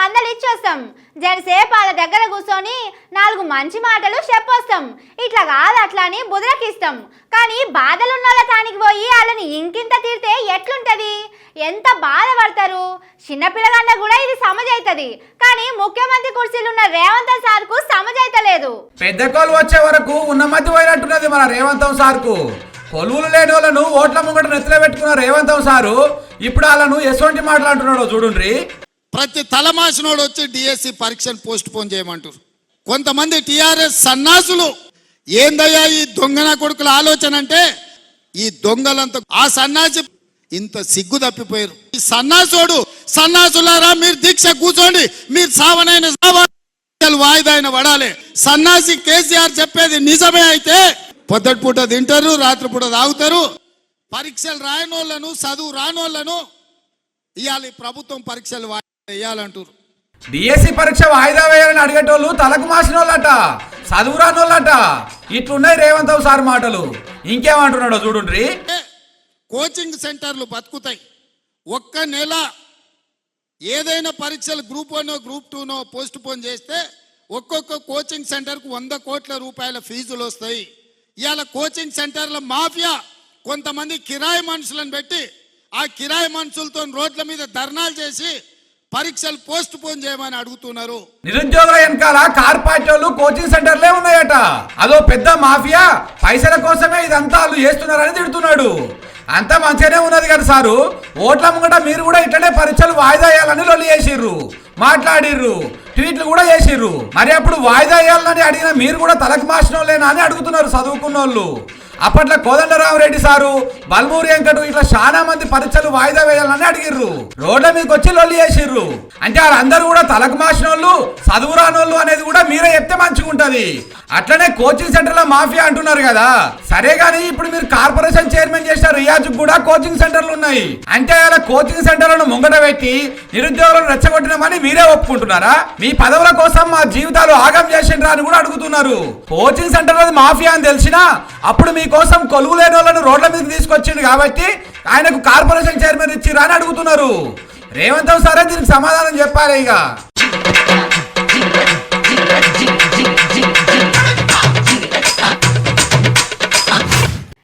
మందలు ఇచ్చొస్తాం, జరసేపు వాళ్ళ దగ్గర కూర్చొని 4 మంచి మాటలు చెప్పొస్తాం. ఇట్లా కాదు అట్లా అని బుదరకిస్తాం. కానీ బాధలున్న వాళ్ళ తానికి పోయి వాళ్ళని ఇంకింత తీరితే ఎట్లుంటది? ఎంత బాధపడతారు? చిన్నపిల్లగన్నా కూడా ఇది సమజైతది. కానీ ముఖ్యమంత్రి కుర్చీలున్న రేవంత్ సార్కు సమజైతలేదు. పెద్ద కోలు వచ్చే వరకు ఉన్న మధ్య పోయినట్టున్నది మన రేవంతం సార్కు. కొలువులు లేని వాళ్ళను ఓట్ల ముంగట నెత్తలో పెట్టుకున్న రేవంతం సారు ఇప్పుడు వాళ్ళను ఎటువంటి మాట్లాడుతున్నాడో చూడుండ్రి. ప్రతి తలమాసినోడు వచ్చి డిఎస్సి పరీక్షను పోస్ట్ పోన్ చేయమంటారు. కొంతమంది టిఆర్ఎస్ సన్నాసులు ఏందయ్యా ఈ దొంగన కొడుకుల ఆలోచన అంటే, ఈ దొంగలంతా ఆ సన్నాసి ఇంత సిగ్గు తప్పిపోయారు. ఈ సన్నాసులారా మీరు దీక్ష కూర్చోండి, మీరు సావనైన వాయిదా అయిన పడాలి. సన్నాసి కేసీఆర్ చెప్పేది నిజమే అయితే పొద్దుటి పూట తింటారు, రాత్రిపూట తాగుతారు. పరీక్షలు రాయనోళ్లను, చదువు రానోళ్లను ఇవాళ ప్రభుత్వం పరీక్షలు వేయాలంటారు. డిఎస్సి పరీక్ష వాయిదా వేయాలని అడిగేటోళ్ళు తలకు మాసిన వాళ్ళట, చదువు రానోళ్ళట. ఇట్లున్నాయి రేవంత్ సార్ మాటలు. ఇంకేమంటున్నాడో చూడుండ్రి. కోచింగ్ సెంటర్లు బతుకుతాయి. ఒక్క నెల ఏదైనా పరీక్షలు గ్రూప్ 1 గ్రూప్ 2 పోస్ట్ పోన్ చేస్తే ఒక్కొక్క కోచింగ్ సెంటర్కు 100 కోట్ల రూపాయల ఫీజులు వస్తాయి. ఇవాళ కోచింగ్ సెంటర్ల మాఫియా కొంతమంది కిరాయి మనుషులను పెట్టి ఆ కిరాయి మనుషులతో రోడ్ల మీద ధర్నాలు చేసి పరీక్షలు పోస్ట్ పోన్ చేయమని అడుగుతున్నారు. నిరుద్యోగుల వెనకాల కార్పొరేట్ కోచింగ్ సెంటర్లే ఉన్నాయట. అదో పెద్ద మాఫియా, పైసల కోసమే ఇదంతా వాళ్ళు చేస్తున్నారని తిడుతున్నాడు. అంతా మంచిగానే ఉన్నది కదా సారు, ఓట్ల ముంగట మీరు కూడా ఇట్లనే పరీక్షలు వాయిదా వేయాలని లొల్లి చేసిర్రు, మాట్లాడిర్రు, ట్వీట్లు కూడా చేసిర్రు. మరి అప్పుడు వాయిదా వేయాలని అడిగిన మీరు కూడా తలకు మాసినోళ్ళేనా అని అడుగుతున్నారు చదువుకున్నోళ్ళు. అప్పట్లో కోదండరామరెడ్డి సారు, బల్మూరి వెంకటు ఇట్లా చాలా మంది పరీక్షలు వాయిదా వేయాలని అడిగిర్రు, రోడ్ల మీదకి వచ్చి లొల్లి చేసిర్రు. అంటే వాళ్ళందరూ కూడా తలకు మాసినోళ్ళు, చదువు రానోళ్ళు అనేది కూడా మీరే చెప్తే మంచిగా ఉంటది. అట్లనే కోచింగ్ సెంటర్ల మాఫియా అంటున్నారు కదా, సరే గానీ ఇప్పుడు మీరు కార్పొరేషన్ చైర్మన్ చేసిన రియాజ్ కూడా కోచింగ్ సెంటర్లు ఉన్నాయి. అంటే అలా కోచింగ్ సెంటర్లను ముంగట పెట్టి నిరుద్యోగులను రెచ్చగొట్టినామని మీరే ఒప్పుకుంటున్నారా? మీ పదవుల కోసం మా జీవితాలు ఆగం చేసిండ్రా అని కూడా అడుగుతున్నారు. కోచింగ్ సెంటర్ మాఫియా అని తెలిసినా అప్పుడు మీకోసం కొలువు లేని వాళ్ళను రోడ్ల మీదకి తీసుకొచ్చిండు కాబట్టి ఆయనకు కార్పొరేషన్ చైర్మన్ ఇచ్చిరా అని అడుగుతున్నారు. రేవంత్ సారే దీనికి సమాధానం చెప్పాలి ఇక.